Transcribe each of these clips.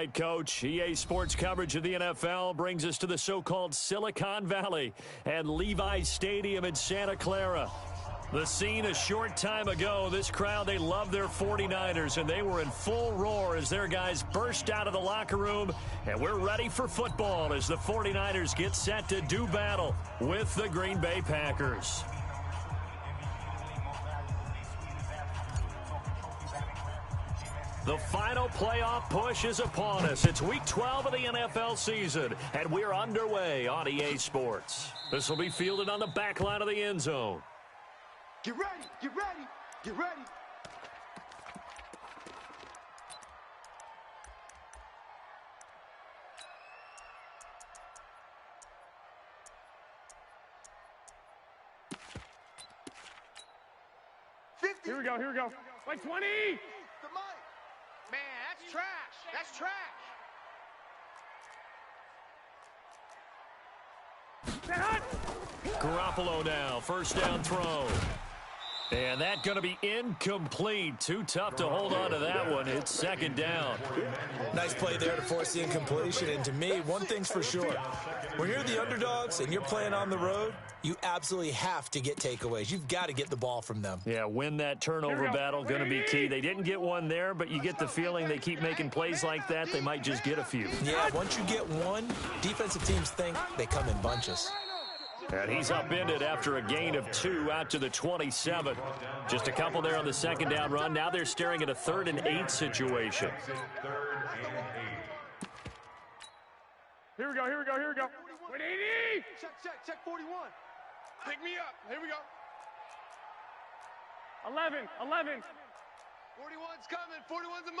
right, Coach. EA Sports coverage of the NFL brings us to the so-called Silicon Valley and Levi's Stadium in Santa Clara. The scene a short time ago, this crowd, they love their 49ers, and they were in full roar as their guys burst out of the locker room, and we're ready for football as the 49ers get set to do battle with the Green Bay Packers. The final playoff push is upon us. It's Week 12 of the NFL season, and we're underway on EA Sports. This will be fielded on the back line of the end zone. Get ready, get ready, get ready. Here we go, here we go. Like 20! The mic. Man, that's trash. That's trash. Garoppolo now, first down throw. And that going to be incomplete. Too tough to hold on to that one. It's second down. Nice play there to force the incompletion. And to me, one thing's for sure. When you're the underdogs and you're playing on the road, you absolutely have to get takeaways. You've got to get the ball from them. Yeah, win that turnover battle, going to be key. They didn't get one there, but you get the feeling they keep making plays like that, they might just get a few. Yeah, once you get one, defensive teams think they come in bunches. And he's upended after a gain of 2 out to the 27. Just a couple there on the second down run. Now they're staring at a 3rd and 8 situation. Here we go, here we go, here we go. 180! Check 41. Pick me up. Here we go. 11. 41's coming. 41's a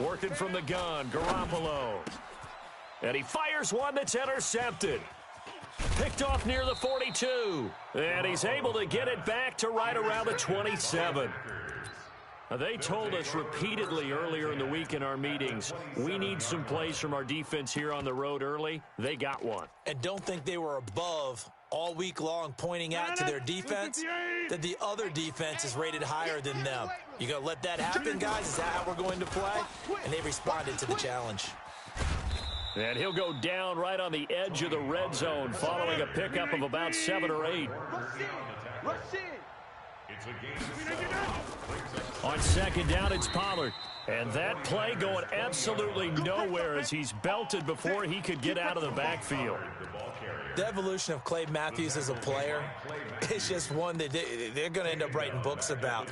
mic. Working from the gun, Garoppolo. And he fires one that's intercepted. Picked off near the 42. And he's able to get it back to right around the 27. Now, they told us repeatedly earlier in the week in our meetings, we need some plays from our defense here on the road early. They got one. And don't think they were above all week long pointing out to their defense that the other defense is rated higher than them. You going to let that happen, guys? Is that how we're going to play? And they responded to the challenge. And he'll go down right on the edge of the red zone following a pickup of about 7 or 8. Rush in. On second down, it's Pollard. And that play going absolutely nowhere as he's belted before he could get out of the backfield. The evolution of Clay Matthews as a player is just one that they're going to end up writing books about.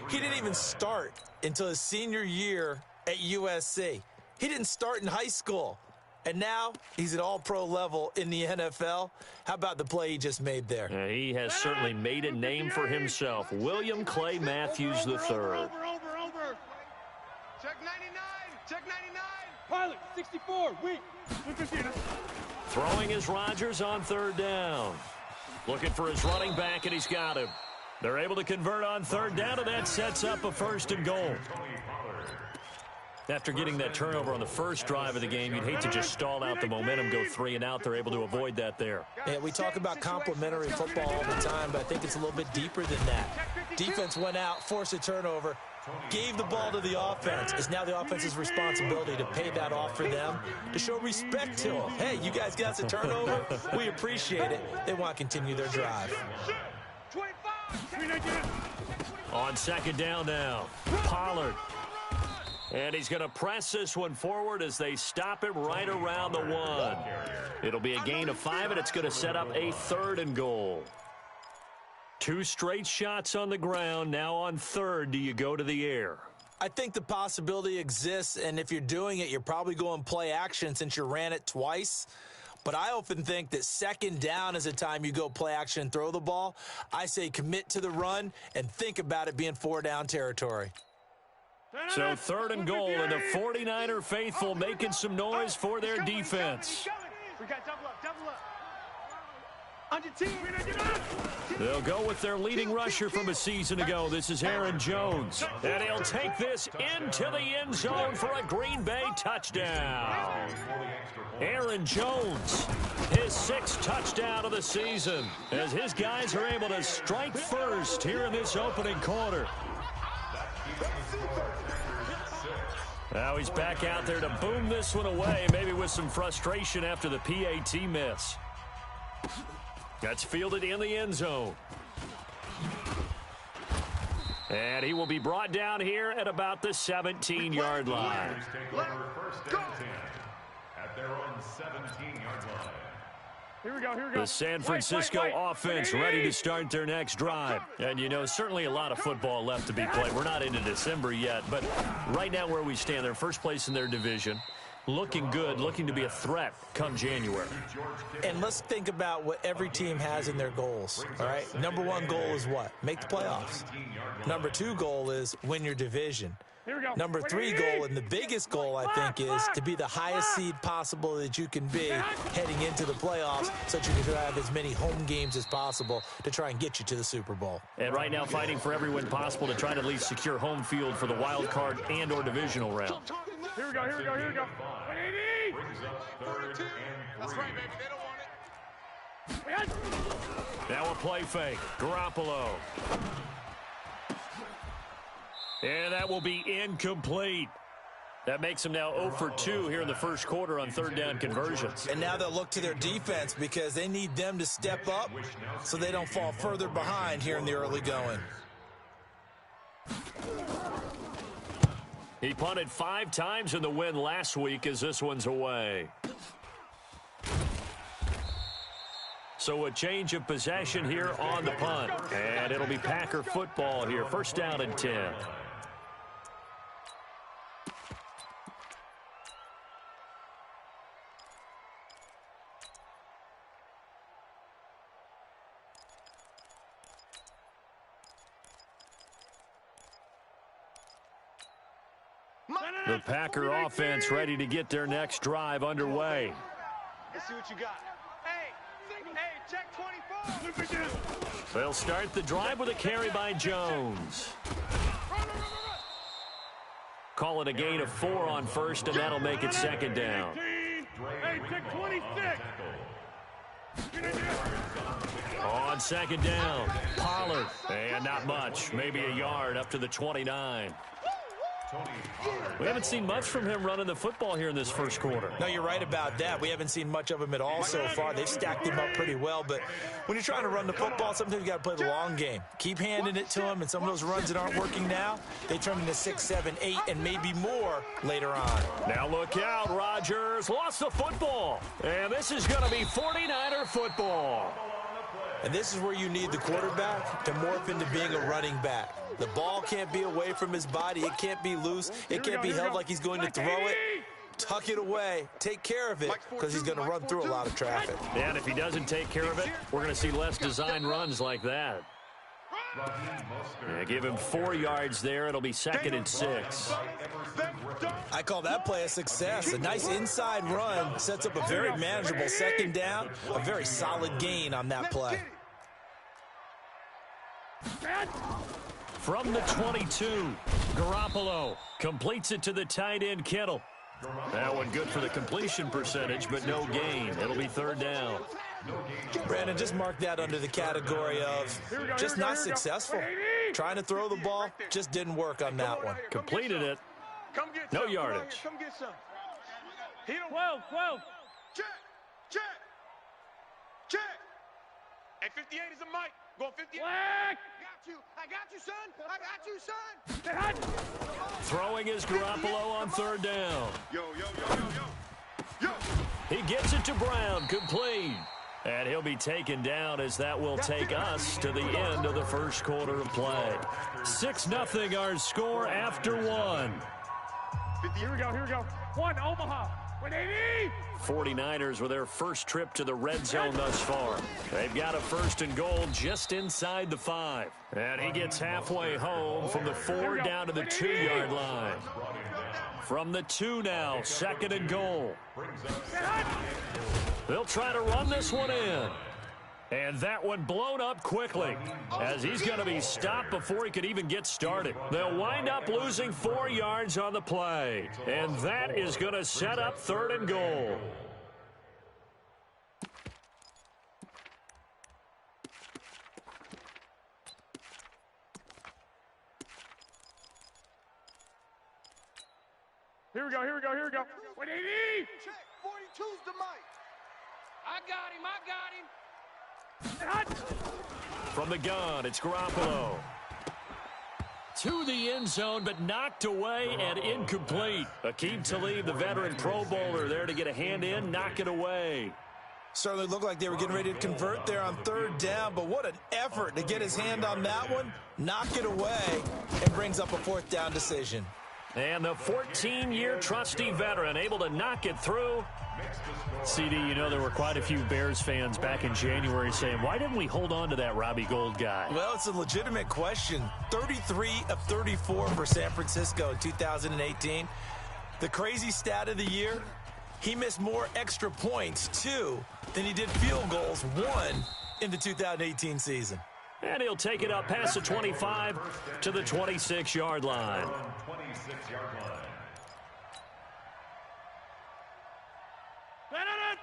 He didn't even start until his senior year at USC. He didn't start in high school. And now he's at all-pro level in the NFL. How about the play he just made there? He has certainly made a name for himself. William Clay Matthews III. Over. Check 99. Check 99. Pilot, 64. Weak. Throwing is Rodgers on 3rd down. Looking for his running back, and he's got him. They're able to convert on 3rd down, and that sets up a 1st and goal. After getting that turnover on the first drive of the game, you'd hate to just stall out the momentum, go 3 and out. They're able to avoid that there. Yeah, we talk about complementary football all the time, but I think it's a little bit deeper than that. Defense went out, forced a turnover, gave the ball to the offense. It's now the offense's responsibility to pay that off for them, to show respect to them. Hey, you guys got us a turnover? We appreciate it. They want to continue their drive. On second down now, Pollard. And he's going to press this one forward as they stop him right around the 1. It'll be a gain of 5, and it's going to set up a 3rd and goal. 2 straight shots on the ground. Now on 3rd, do you go to the air? I think the possibility exists, and if you're doing it, you're probably going play action since you ran it twice. But I often think that 2nd down is a time you go play action and throw the ball. I say commit to the run and think about it being 4-down territory. So 3rd and goal, and the 49er faithful making some noise for their defense. We got double up. Under 10. They'll go with their leading rusher from a season ago. This is Aaron Jones. And he'll take this into the end zone for a Green Bay touchdown. Aaron Jones, his 6th touchdown of the season, as his guys are able to strike first here in this opening quarter. Now he's back out there to boom this one away, maybe with some frustration after the PAT miss. That's fielded in the end zone. And he will be brought down here at about the 17-yard line. At their own 17-yard line. Here we go, here we go. The San Francisco offense ready to start their next drive. And, you know, certainly a lot of football left to be played. We're not into December yet, but right now where we stand, they're first place in their division. Looking good, looking to be a threat come January. And let's think about what every team has in their goals, all right? Number one goal is what? Make the playoffs. Number two goal is win your division. Here we go. Number three goal, and the biggest goal, I think, is to be the highest seed possible that you can be heading into the playoffs so that you can have as many home games as possible to try and get you to the Super Bowl. And right now fighting for every win possible to try to at least secure home field for the wild card and or divisional round. Here we go, here we go, here we go. 180! That's right, baby. They don't want it. Now a play fake. Garoppolo. And that will be incomplete. That makes them now 0 for 2 here in the first quarter on third down conversions. And now they'll look to their defense because they need them to step up so they don't fall further behind here in the early going. He punted 5 times in the win last week as this one's away. So a change of possession here on the punt. And it'll be Packer football here. First down and 10. The Packer offense ready to get their next drive underway. Let's see what you got. Hey, check 24. They'll start the drive with a carry by Jones. Call it a gain of 4 on first, and that'll make it second down. Hey, check 26. On second down, Pollard. And not much, maybe a yard up to the 29. We haven't seen much from him running the football here in this first quarter. No, you're right about that. We haven't seen much of him at all so far. They've stacked him up pretty well, but when you're trying to run the football, sometimes you got to play the long game. Keep handing it to him, and some of those runs that aren't working now, they turn into 6, 7, 8, and maybe more later on. Now look out, Rodgers lost the football, and this is going to be 49er football. And this is where you need the quarterback to morph into being a running back. The ball can't be away from his body. It can't be loose. It can't be held like he's going to throw it. Tuck it away. Take care of it because he's going to run through a lot of traffic. And if he doesn't take care of it, we're going to see less design runs like that. Yeah, give him 4 yards there. It'll be second and 6. I call that play a success. A nice inside run sets up a very manageable second down. A very solid gain on that play. From the 22, Garoppolo completes it to the tight end, Kittle. That one good for the completion percentage, but no gain. It'll be third down. Brandon, just mark that under the category of just not successful. Trying to throw the ball, just didn't work on that one. Completed it. No yardage. Come get some. 12. Check. Hey, 58 is a mic. Going 58. Black. I got you, son. Throwing is Garoppolo on third down. Yo. He gets it to Brown, complete. And he'll be taken down as that will take us to the end of the first quarter of play. 6-0 our score after 1. Here we go. 1, Omaha. 180. 49ers with their first trip to the red zone thus far. They've got a first and goal just inside the 5. And he gets halfway home from the 4 down to the 2-yard line. From the 2 now, second and goal. They'll try to run this one in. And that one blown up quickly as he's going to be stopped before he could even get started. They'll wind up losing 4 yards on the play. And that is going to set up third and goal. Here we go, here we go, here we go. 180! Check. 42's the mic. I got him, From the gun, it's Garoppolo. To the end zone, but knocked away and incomplete. Akeem Talib, the veteran Pro Bowler, there to get a hand in, knock it away. Certainly looked like they were getting ready to convert there on third down, but what an effort to get his hand on that one, knock it away, and brings up a fourth down decision. And the 14-year trusty veteran able to knock it through. CD, you know there were quite a few Bears fans back in January saying, why didn't we hold on to that Robbie Gould guy? Well, it's a legitimate question. 33 of 34 for San Francisco in 2018. The crazy stat of the year, he missed more extra points, 2, than he did field goals, 1, in the 2018 season. And he'll take it up past the 25 to the 26-yard line.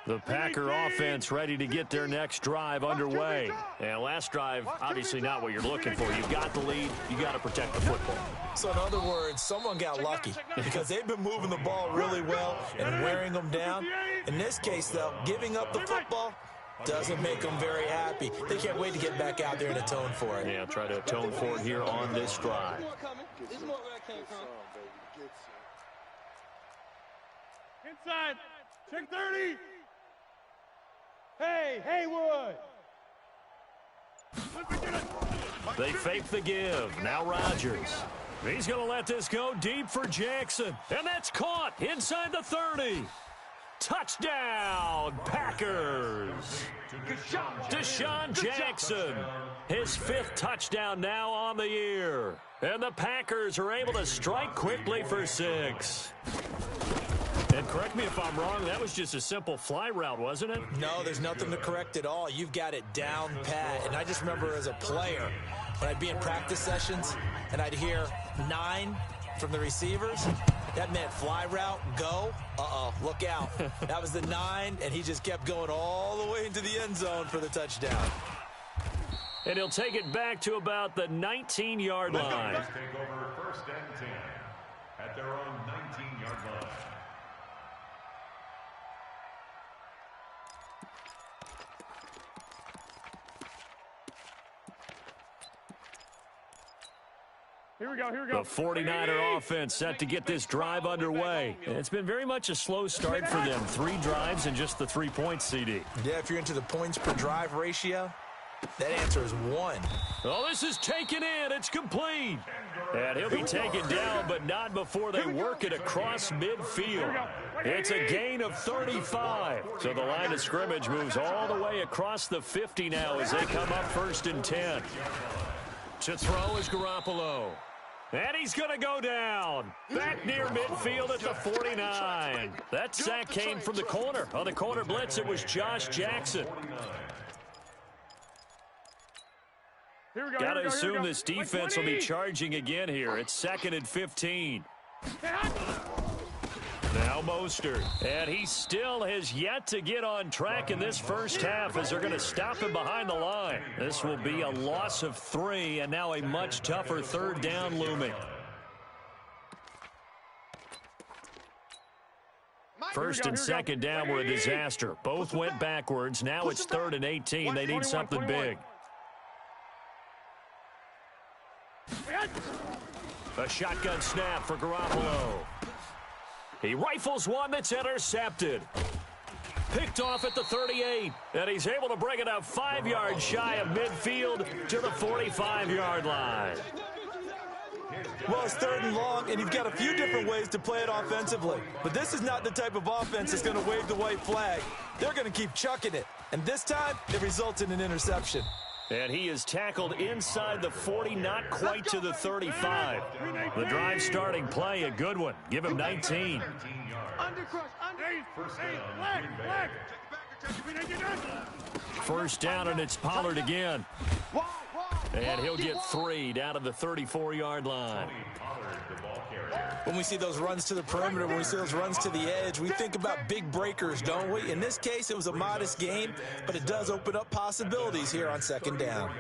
The Packer offense ready to get their next drive underway. And last drive, obviously not what you're looking for. You've got the lead. You got to protect the football. So in other words, someone got lucky because they've been moving the ball really well and wearing them down. In this case, though, giving up the football doesn't make them very happy. They can't wait to get back out there and atone for it. Yeah, try to atone for it here on this drive. Inside. Check 30. Hey, Haywood. They fake the give. Now Rodgers. He's going to let this go deep for Jackson. And that's caught inside the 30. Touchdown, Packers. Deshaun Jackson, his 5th touchdown now on the year. And the Packers are able to strike quickly for 6. And correct me if I'm wrong, that was just a simple fly route, wasn't it? No, there's nothing to correct at all. You've got it down pat. And I just remember as a player, when I'd be in practice sessions and I'd hear 9 from the receivers, that meant fly route, go. Look out. That was the 9, and he just kept going all the way into the end zone for the touchdown. And he'll take it back to about the 19-yard line. Take over 1st and 10 at their own 19-yard line. Here we go, here we go. The 49er offense set to get this drive underway. And it's been very much a slow start for them. 3 drives and just the 3 points, CD. Yeah, if you're into the points per drive ratio, that answer is 1. Oh, this is taken in. It's complete. And he'll be taken down, but not before they work it across midfield. It's a gain of 35. So the line of scrimmage moves all the way across the 50 now as they come up 1st and 10. To throw is Garoppolo. And he's going to go down. Back near midfield at the 49. That sack came from the corner. On the corner blitz, it was Josh Jackson. Got to assume this defense will be charging again here. It's 2nd and 15. Now Mostert. And he still has yet to get on track in this first half as they're going to stop him behind the line. This will be a loss of 3 and now a much tougher 3rd down looming. 1st and 2nd down were a disaster. Both went backwards. Now it's 3rd and 18. They need something big. A shotgun snap for Garoppolo. He rifles one that's intercepted. Picked off at the 38. And he's able to bring it up 5 yards shy of midfield to the 45-yard line. Well, it's 3rd and long, and you've got a few different ways to play it offensively. But this is not the type of offense that's going to wave the white flag. They're going to keep chucking it. And this time, it results in an interception. And he is tackled inside the 40, not quite to the 35. The drive starting play, a good one. Give him 19. First down, and it's Pollard again. And he'll get 3 down to the 34-yard line. When we see those runs to the perimeter, when we see those runs to the edge, we think about big breakers, don't we? In this case, it was a modest gain, but it does open up possibilities here on 2nd down.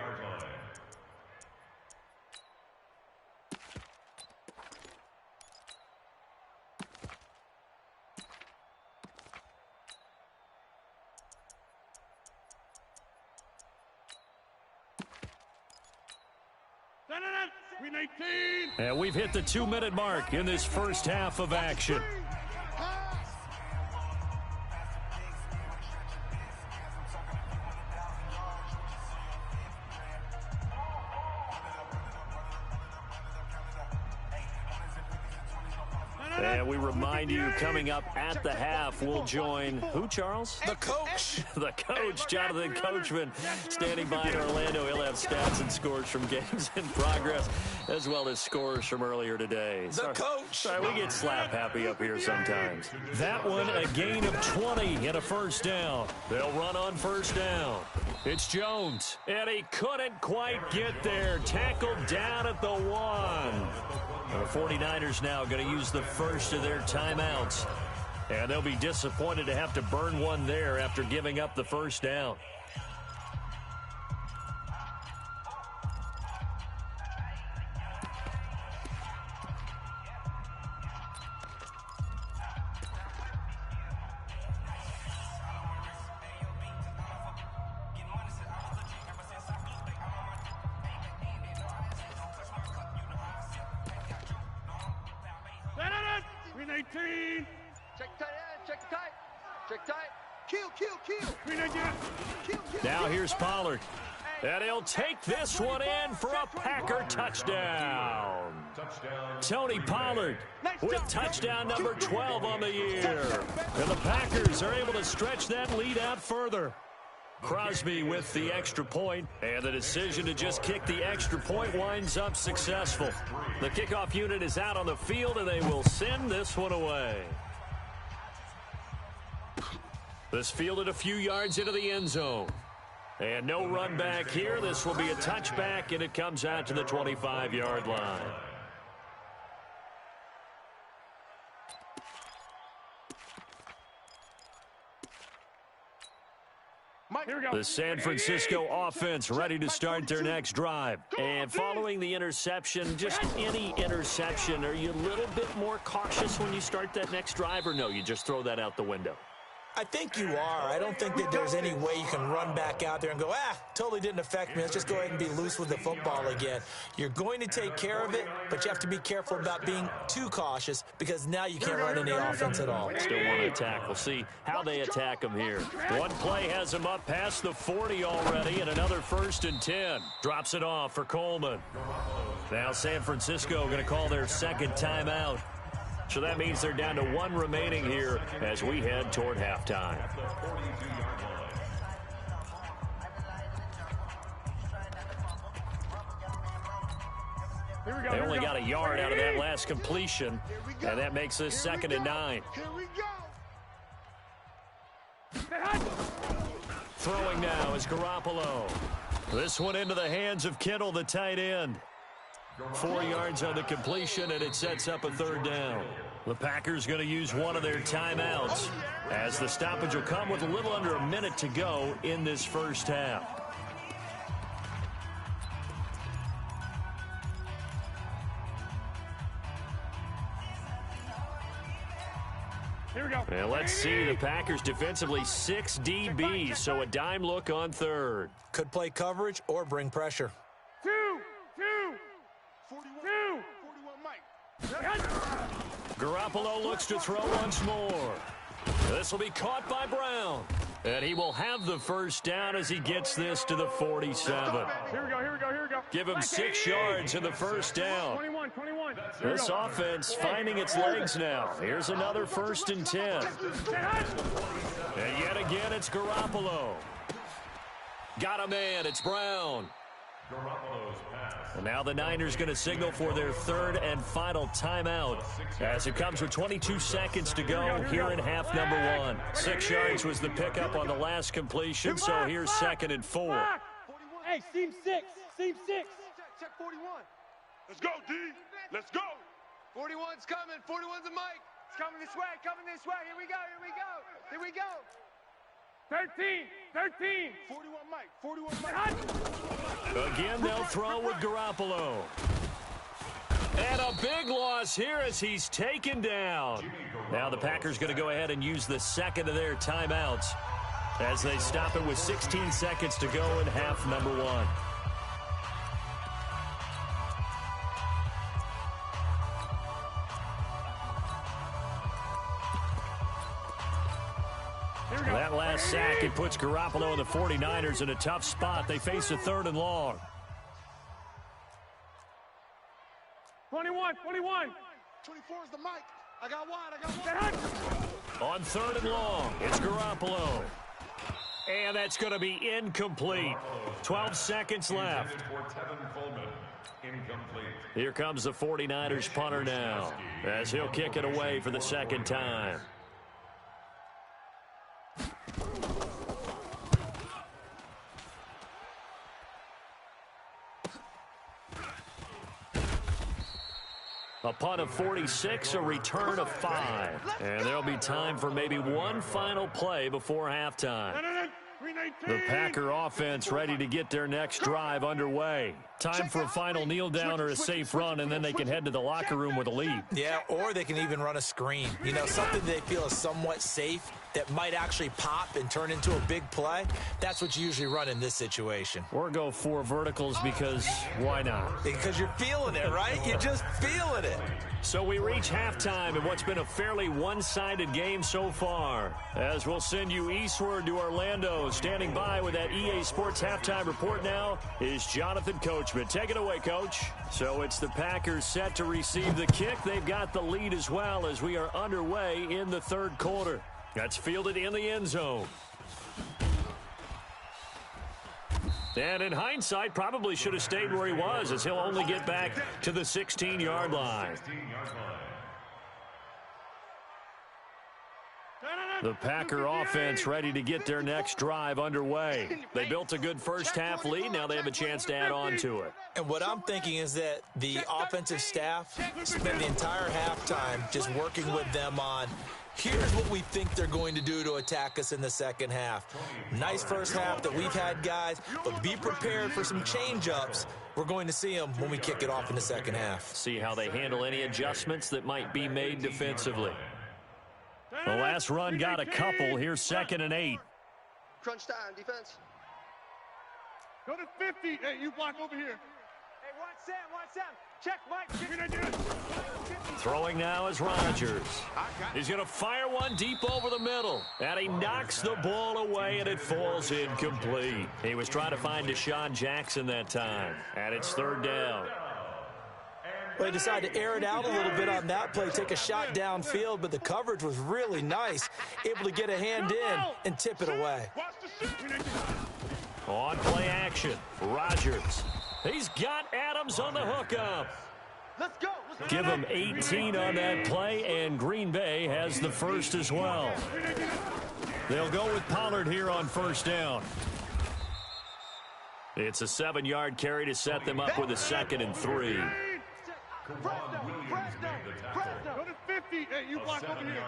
Win 18. And we've hit the 2-minute mark in this first half of action. And we remind you, coming up at the half, we'll join who, Charles? The coach. The coach, Jonathan Coachman, standing by in Orlando. He'll have stats and scores from games in progress, as well as scores from earlier today. The coach. Sorry, we get slap happy up here sometimes. That one, a gain of 20 and a first down. They'll run on first down. It's Jones, and he couldn't quite get there. Tackled down at the 1. The 49ers now going to use the first of their timeouts. And they'll be disappointed to have to burn one there after giving up the first down. Win 18. Check tight end, check tight. Check tight. Kill. Win 18. Kill. Now here's Pollard. And he'll take this one in for a Packer touchdown. Tony Pollard with touchdown number 12 on the year. And the Packers are able to stretch that lead out further. Crosby with the extra point, and the decision to just kick the extra point winds up successful. The kickoff unit is out on the field, and they will send this one away. This fielded a few yards into the end zone. And no run back here. This will be a touchback, and it comes out to the 25-yard line. The San Francisco offense ready to start their next drive. And following the interception, just any interception, are you a little bit more cautious when you start that next drive, or no, you just throw that out the window? I think you are. I don't think that there's any way you can run back out there and go, totally didn't affect me. Let's just go ahead and be loose with the football again. You're going to take care of it, but you have to be careful about being too cautious because now you can't run any offense at all. Still want to attack. We'll see how they attack them here. One play has them up past the 40 already, and another 1st and 10. Drops it off for Coleman. Now San Francisco going to call their second timeout. So that means they're down to 1 remaining here as we head toward halftime. They only got a yard out of that last completion, and that makes this 2nd and 9. Here we go. Throwing now is Garoppolo. This one into the hands of Kittle, the tight end. 4 yards on the completion, and it sets up a 3rd down. The Packers going to use one of their timeouts as the stoppage will come with a little under a minute to go in this first half. Here we go. And let's see, the Packers defensively 6 DBs, so a dime look on 3rd. Could play coverage or bring pressure. 2. 41 Mike. Garoppolo looks to throw once more. This will be caught by Brown. And he will have the first down as he gets this to the 47. Here we go. Give him 6 yards in the first down. 21. This offense finding its legs now. Here's another 1st and 10. And yet again, it's Garoppolo. Got a man, it's Brown. And now the Niners going to signal for their 3rd and final timeout as it comes with 22 seconds to go here in half number 1. 6 yards was the pickup on the last completion, so here's 2nd and 4. Hey, seam 6. Check 41. Let's go, D. Let's go. 41's coming. 41's a Mike. It's coming this way. Here we go. 13. 41 Mike. Again, they'll throw with Garoppolo. And a big loss here as he's taken down. Now the Packers going to go ahead and use the 2nd of their timeouts as they stop it with 16 seconds to go in half number 1. sack. It puts Garoppolo and the 49ers in a tough spot. They face a 3rd and long. 21, 21. 24 is the mic. I got wide. On 3rd and long, it's Garoppolo. And that's going to be incomplete. 12 seconds left. Here comes the 49ers punter now, as he'll kick it away for the 2nd time. A punt of 46, a return of 5. And there'll be time for maybe one final play before halftime. The Packer offense ready to get their next drive underway. Time for a final kneel down or a safe run, and then they can head to the locker room with a lead. Yeah, or they can even run a screen. You know, something they feel is somewhat safe that might actually pop and turn into a big play. That's what you usually run in this situation. Or go 4 verticals because why not? Because you're feeling it, right? You're just feeling it. So we reach halftime in what's been a fairly one-sided game so far. As we'll send you eastward to Orlando. Standing by with that EA Sports halftime report now is Jonathan Coachman. Take it away, Coach. So it's the Packers set to receive the kick. They've got the lead as well as we are underway in the 3rd quarter. That's fielded in the end zone. And in hindsight, probably should have stayed where he was, as he'll only get back to the 16-yard line. The Packer offense ready to get their next drive underway. They built a good first-half lead. Now they have a chance to add on to it. And what I'm thinking is that the offensive staff spent the entire halftime just working with them on, here's what we think they're going to do to attack us in the 2nd half. Nice first half that we've had, guys, but be prepared for some change-ups. We're going to see them when we kick it off in the 2nd half. See how they handle any adjustments that might be made defensively. The last run got a couple. Here's 2nd and 8. Crunch time, defense. Go to 50. Hey, you block over here. Hey, watch Sam. Check, Mike. Throwing now is Rodgers. He's going to fire one deep over the middle. And he knocks the ball away, and it falls incomplete. He was trying to find Deshaun Jackson that time. And it's 3rd down. Well, he decided to air it out a little bit on that play, take a shot downfield, but the coverage was really nice. Able to get a hand in and tip it away. On play action, Rodgers. He's got Adams on the hookup. Let's go. Give him 18 on that play, and Green Bay has the first as well. They'll go with Pollard here on 1st down. It's a 7-yard carry to set them up with a 2nd and 3. Go to 50. Hey, you block over here.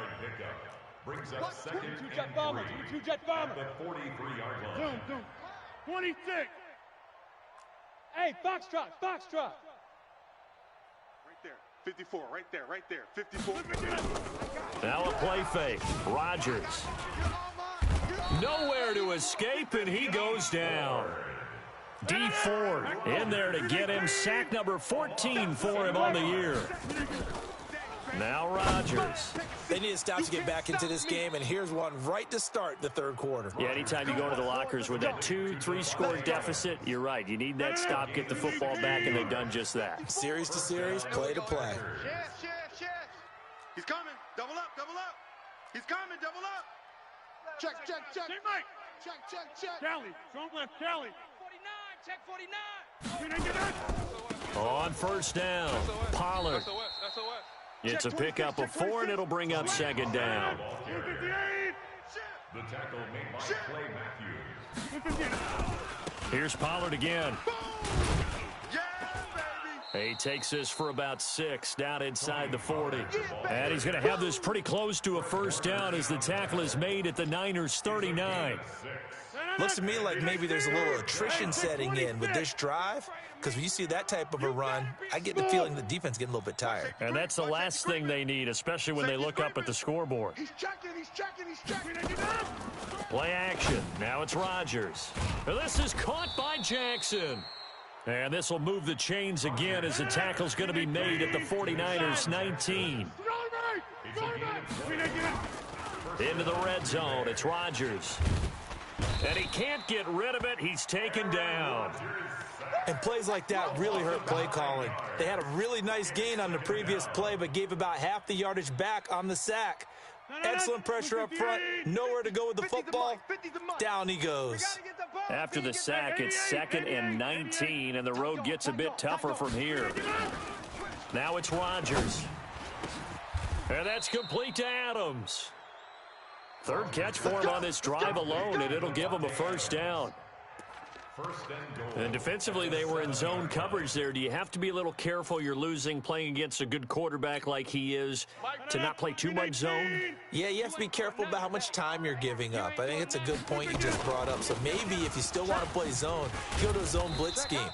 Brings up 2nd and 2-jet bomber. 2-jet bomber. the 43-yard line. Zoom. 26. Hey, Foxtrot. Right there. 54. Right there. 54. Now a play fake. Rodgers. Nowhere to escape, and he goes down. D Ford in there to get him. Sack number 14 for him on the year. Now Rodgers. They need to stop to get back into this game, and here's one right to start the 3rd quarter. Yeah, anytime you go to the lockers with that 2-3 score deficit, you're right. You need that stop, get the football back, and they've done just that. Series to series, play to play. Shift. He's coming. Double up. He's coming. Double up. Check. Check, Mike. Check. Callie. Strong left, Callie. 49. Check 49. On 1st down, Pollard. It's a pickup of 4, and it'll bring up 2nd down. 258. The tackle made by Clay Matthews. Here's Pollard again. Yeah, baby. He takes this for about 6 down inside the 40. And he's going to have this pretty close to a 1st down as the tackle is made at the Niners' 39. Looks to me like maybe there's a little attrition setting in with this drive, because when you see that type of a run, I get the feeling the defense getting a little bit tired. And that's the last thing they need, especially when they look up at the scoreboard. He's checking. Play action. Now it's Rodgers. And this is caught by Jackson. And this will move the chains again as the tackle's going to be made at the 49ers' 19. Into the red zone, it's Rodgers. And he can't get rid of it. He's taken down. And plays like that really hurt play calling. They had a really nice gain on the previous play, but gave about half the yardage back on the sack. Excellent pressure up front. Nowhere to go with the football. Down he goes. After the sack, it's 2nd and 19, and the road gets a bit tougher from here. Now it's Rodgers. And that's complete to Adams. Third catch for him on this drive alone, and it'll give him a first down. And defensively, they were in zone coverage there. Do you have to be a little careful? You're losing, playing against a good quarterback like he is, to not play too much zone? Yeah, you have to be careful about how much time you're giving up. I think it's a good point you just brought up. So maybe if you still want to play zone, go to a zone blitz scheme.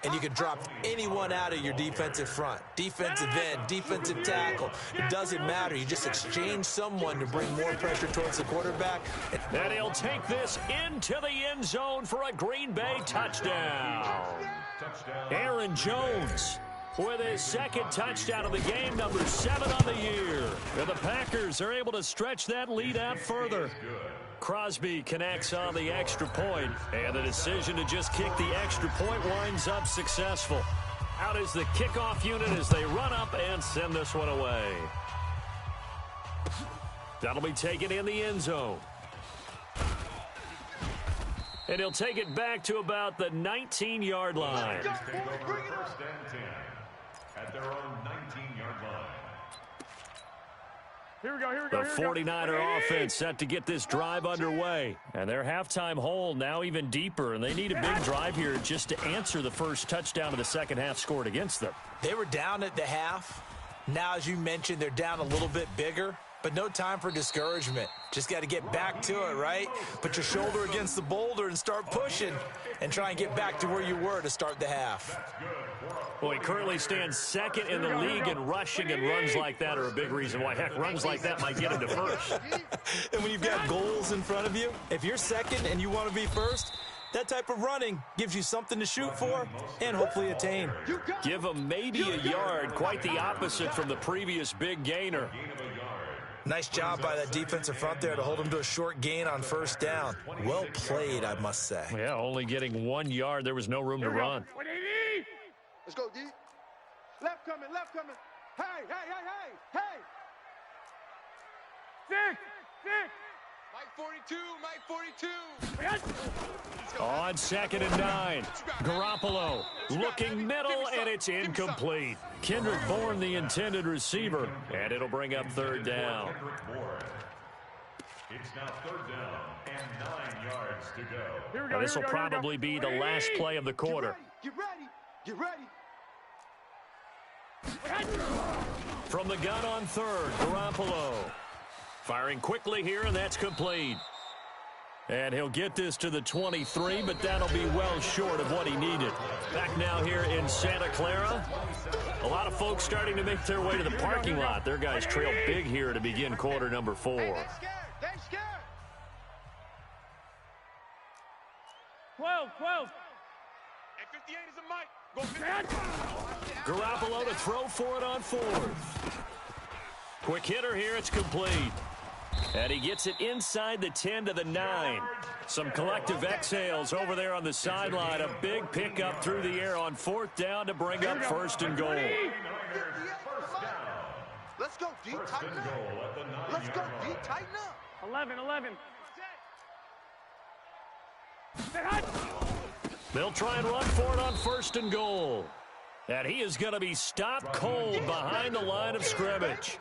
And you can drop anyone out of your defensive front. Defensive end, defensive tackle. It doesn't matter. You just exchange someone to bring more pressure towards the quarterback. And he'll take this into the end zone for a Green Bay touchdown. Aaron Jones with his second touchdown of the game, number 7 on the year. And the Packers are able to stretch that lead out further. Crosby connects on the extra point, and the decision to just kick the extra point winds up successful. Out is the kickoff unit as they run up and send this one away. That'll be taken in the end zone. And he'll take it back to about the 19-yard line. First and 10 at their own 19-yard line. Here we go, here we go, The here we go. 49er offense set to get this drive underway. And their halftime hole now even deeper. And they need a big drive here just to answer the first touchdown of the second half scored against them. They were down at the half. Now, as you mentioned, they're down a little bit bigger. But no time for discouragement. Just got to get back to it, right? Put your shoulder against the boulder and start pushing. And try and get back to where you were to start the half. Well, he currently stands 2nd in the league in rushing, and runs like that are a big reason why. Heck, runs like that might get him to first. And when you've got goals in front of you, if you're second and you want to be first, that type of running gives you something to shoot for and hopefully attain. Give him maybe a yard, quite the opposite from the previous big gainer. Nice job by that defensive front there to hold him to a short gain on first down. Well played, I must say. Yeah, only getting 1 yard. There was no room to run. 180. Let's go, D. Left coming, left coming. Hey, hey, hey, hey, hey. 6. Mike 42, Mike 42. On 2nd and 9. Garoppolo looking middle, and it's incomplete. Kendrick Bourne, the intended receiver, and it'll bring up 3rd down. It's now 3rd down and 9 yards to go. Here we Now, go, this will here we go, here we go. probably be the last play of the quarter. Get ready, get ready. From the gun on 3rd, Garoppolo. Firing quickly here, and that's complete. And he'll get this to the 23, but that'll be well short of what he needed. Back now here in Santa Clara. A lot of folks starting to make their way to the parking lot. Their guys trail big here to begin quarter number 4. Hey, they scared, they scared. 12. And 58 is a Mike. Go Garoppolo to throw for it on 4th. Quick hitter here, it's complete. And he gets it inside the 10 to the 9. Some collective exhales over there on the sideline. A big pickup through the air on 4th down to bring up 1st and goal. Let's go, D. Tighten up. Let's go, D. Tighten up. 11. They'll try and run for it on 1st and goal. And he is going to be stopped cold behind the line of scrimmage.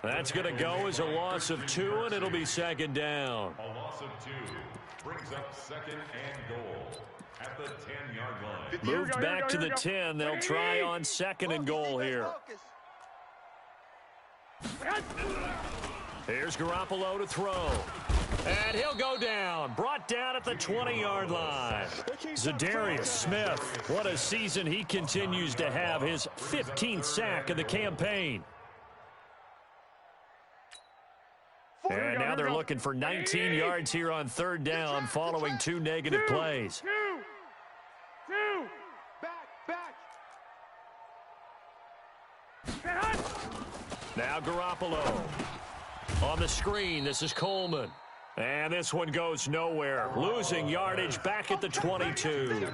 That's going to go as a loss of 2, and it'll be 2nd down. A loss of 2 brings up 2nd and goal at the 10-yard line. Moved back to the 10. They'll try on 2nd and goal here. Here's Garoppolo to throw. And he'll go down. Brought down at the 20-yard line. Zadarius Smith. What a season he continues to have. His 15th sack of the campaign. And now they're looking for 19 yards here on 3rd down following 2 negative plays. 2. Back. Now Garoppolo. On the screen, this is Coleman. And this one goes nowhere. Losing yardage back at the 22.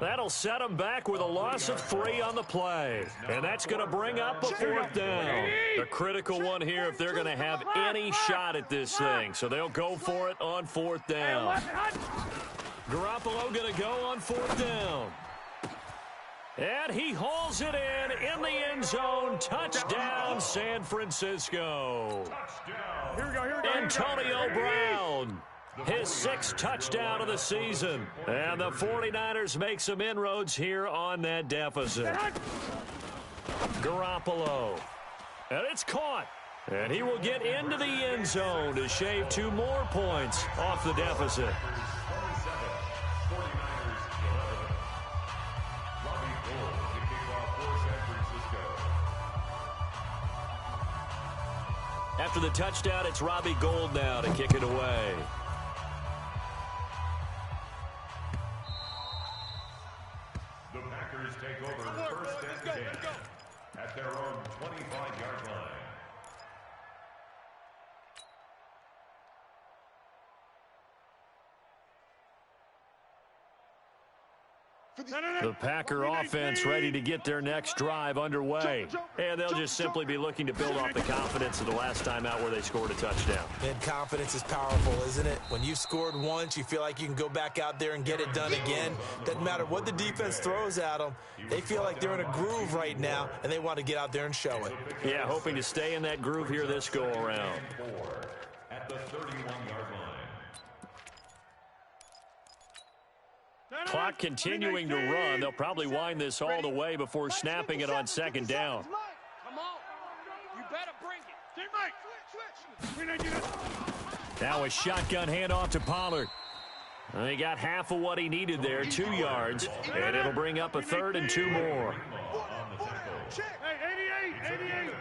That'll set them back with a loss of 3 on the play. And that's going to bring up a 4th down. A critical one here if they're going to have any shot at this thing. So they'll go for it on 4th down. Garoppolo going to go on 4th down. And he hauls it in the end zone. Touchdown, San Francisco. Here we go. Antonio Brown, his 6th touchdown of the season. And the 49ers make some inroads here on that deficit. Garoppolo. And it's caught. And he will get into the end zone to shave 2 more points off the deficit. After the touchdown, it's Robbie Gould now to kick it away. The Packers take over 1st and 10 at their own 25-yard line. The Packer offense ready to get their next drive underway. And they'll just simply be looking to build off the confidence of the last time out where they scored a touchdown. And confidence is powerful, isn't it? When you've scored once, you feel like you can go back out there and get it done again. Doesn't matter what the defense throws at them. They feel like they're in a groove right now, and they want to get out there and show it. Yeah, hoping to stay in that groove here this go-around. At the 31-yard line. Clock continuing to run. They'll probably wind this all the way before snapping it on 2nd down. Come on. You better bring it. Switch. Now a shotgun handoff to Pollard. He got half of what he needed there, 2 yards, and it'll bring up a 3rd and 2 more. Hey, 88.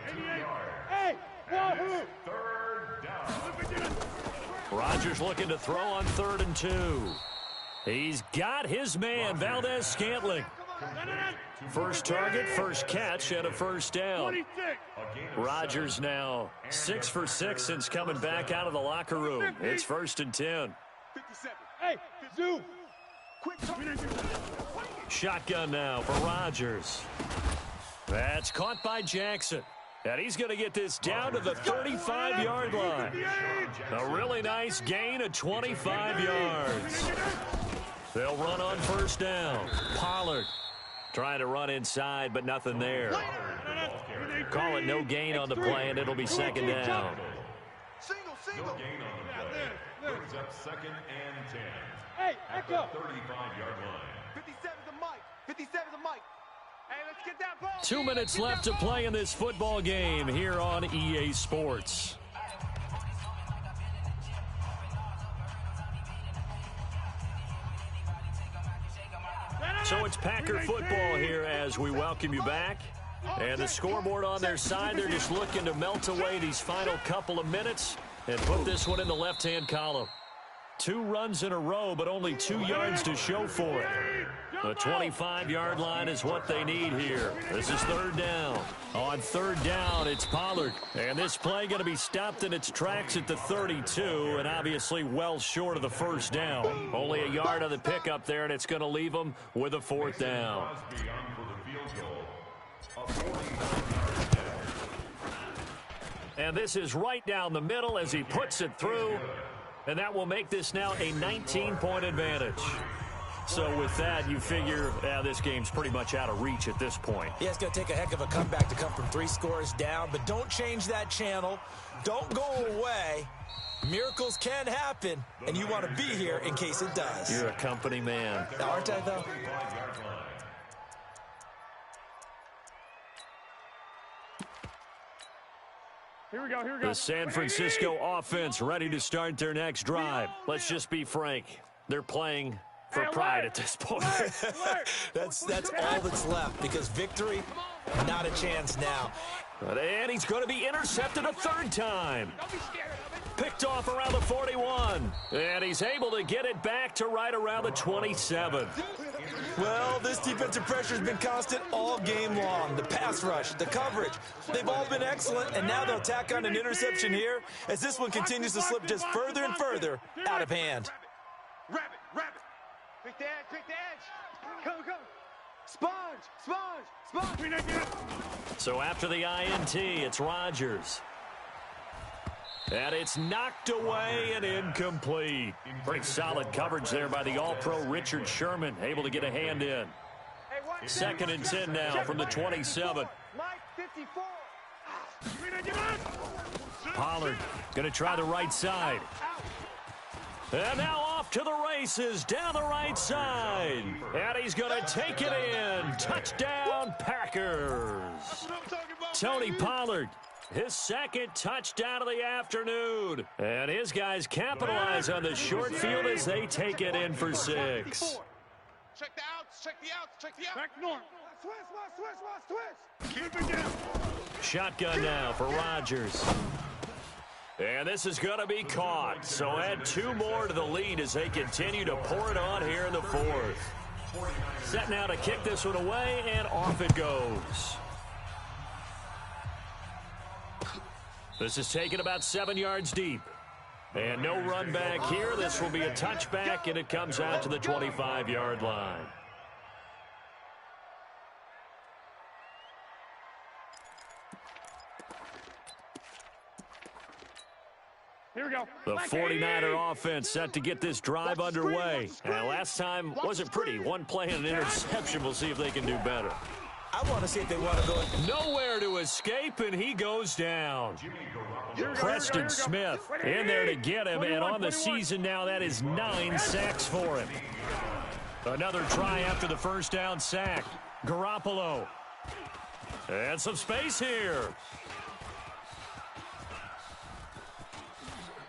Hey, wahoo. 3rd down. Rodgers looking to throw on 3rd and 2. He's got his man, Valdez-Scantling. First target, first catch, and a 1st down. Rodgers now 6 for 6 since coming back out of the locker room. It's 1st and 10. 57. Hey, Zoo. Shotgun now for Rodgers. That's caught by Jackson. And he's going to get this down to the 35-yard line. A really nice gain of 25 yards. They'll run on 1st down. Pollard trying to run inside, but nothing there. Call it no gain on the play, and it'll be 2nd down. No gain on the play. Brings up 2nd and 10. Hey, at the 35-yard line. 57 to Mike. 57 to Mike. Hey, let's get that ball. 2 minutes left to play in this football game here on EA Sports. So it's Packer football here as we welcome you back. And the scoreboard on their side, they're just looking to melt away these final couple of minutes and put this one in the left-hand column. 2 runs in a row, but only 2 yards to show for it. The 25-yard line is what they need here. This is 3rd down. On 3rd down, it's Pollard. And this play going to be stopped in its tracks at the 32, and obviously well short of the 1st down. Only a yard on the pickup there, and it's going to leave them with a 4th down. And this is right down the middle as he puts it through. And that will make this now a 19-point advantage. So with that, you figure this game's pretty much out of reach at this point. Yeah, it's going to take a heck of a comeback to come from 3 scores down. But don't change that channel. Don't go away. Miracles can happen, and you want to be here in case it does. You're a company man. Aren't I, though? Here we go. The San Francisco offense ready to start their next drive. Let's just be frank. They're playing for pride at this point. That's all that's left, because victory, not a chance now. And he's going to be intercepted a third time. Picked off around the 41. And he's able to get it back to right around the 27. Well, this defensive pressure has been constant all game long. The pass rush, the coverage, they've all been excellent, and now they'll tack on an interception here as this one continues to slip just further and further out of hand. Rabbit. Pick the edge. Come. Sponge. So after the INT, it's Rodgers. And it's knocked away and incomplete. Pretty solid coverage there by the All-Pro Richard Sherman, able to get a hand in. 2nd and 10 now from the 27. Pollard going to try the right side. And now off to the races, down the right side. And he's going to take it in. Touchdown, Packers. Tony Pollard, his 2nd touchdown of the afternoon. And his guys capitalize on the short field as they take it in for 6. Check the outs. Back north. Switch. Keep it down. Shotgun now for Rodgers. And this is going to be caught. So add 2 more to the lead as they continue to pour it on here in the 4th. Set now to kick this one away, and off it goes. This is taken about 7 yards deep. And no run back here. This will be a touchback, and it comes out to the 25-yard line. Here we go. The 49er offense set to get this drive underway. And last time wasn't pretty. One play and an interception. We'll see if they can do better. I want to see if they want to go. Nowhere to escape, and he goes down. Preston Smith in there to get him, and on the season now, that is 9 sacks for him. Another try after the first down sack. Garoppolo. And some space here.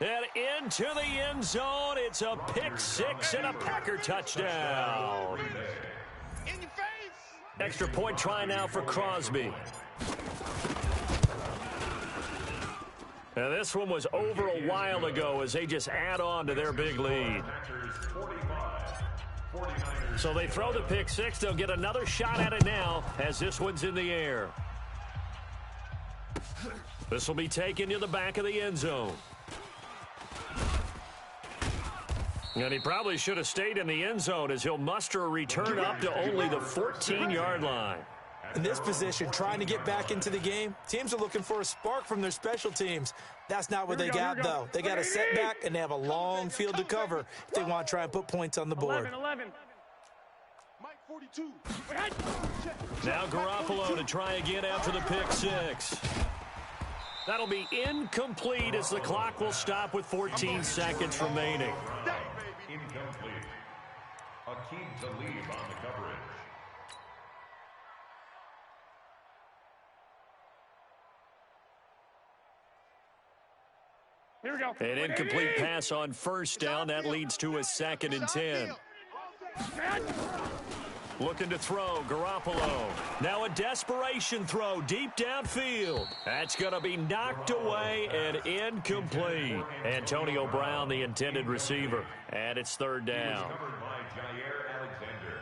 And into the end zone. It's a pick-6 and a Packer touchdown. In your face. Extra point try now for Crosby. Now this one was over a while ago as they just add on to their big lead. So they throw the pick-6. They'll get another shot at it now as this one's in the air. This will be taken to the back of the end zone. And he probably should have stayed in the end zone as he'll muster a return up to only the 14-yard line. In this position, trying to get back into the game, teams are looking for a spark from their special teams. That's not what they got, though. They got a setback, and they have a long field to cover if they want to try and put points on the board. 11. Mike 42. Now Garoppolo to try again after the pick-6. That'll be incomplete as the clock will stop with 14 seconds remaining. Incomplete. Akeem Talib on the coverage. Here we go. An incomplete pass on first down. That leads to a 2nd and 10. Looking to throw, Garoppolo. Now a desperation throw deep downfield. That's going to be knocked away and incomplete. Antonio Brown, the intended receiver. And it's 3rd down. Covered by Jair Alexander.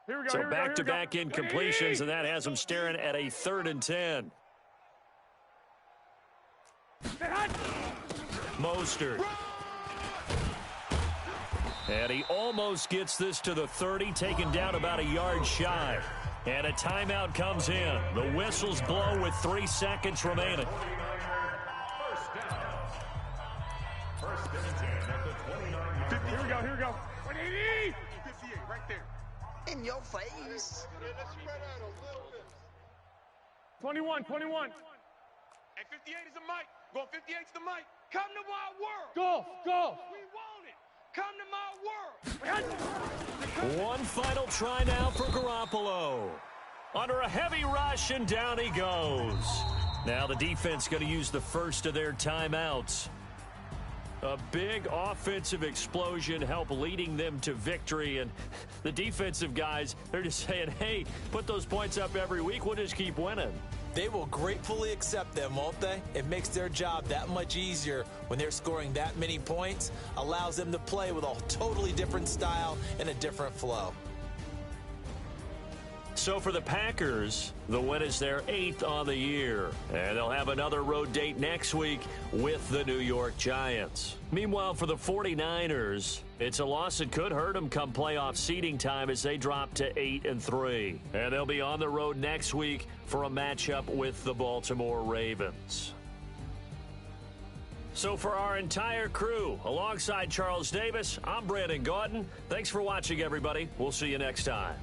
Here we go. So back-to-back incompletions, and that has them staring at a 3rd and 10. Mostert. And he almost gets this to the 30, taken down about a yard shy. And a timeout comes in. The whistles blow with 3 seconds remaining. First and 10 at the 29-yard line. Here we go. Here we go. 180. 58 right there. In your face. 21. Hey, 58 is the mic. Going 58 is the mic. Come to my world. Go. We want it. Come to my world. One final try now for Garoppolo. Under a heavy rush, and down he goes. Now the defense going to use the first of their timeouts. A big offensive explosion helped leading them to victory. And the defensive guys, they're just saying, hey, put those points up every week. We'll just keep winning. They will gratefully accept them, won't they? It makes their job that much easier when they're scoring that many points. Allows them to play with a totally different style and a different flow. So for the Packers, the win is their 8th on the year. And they'll have another road date next week with the New York Giants. Meanwhile, for the 49ers, it's a loss that could hurt them come playoff seeding time as they drop to 8-3. And they'll be on the road next week for a matchup with the Baltimore Ravens. So for our entire crew, alongside Charles Davis, I'm Brandon Gautin. Thanks for watching, everybody. We'll see you next time.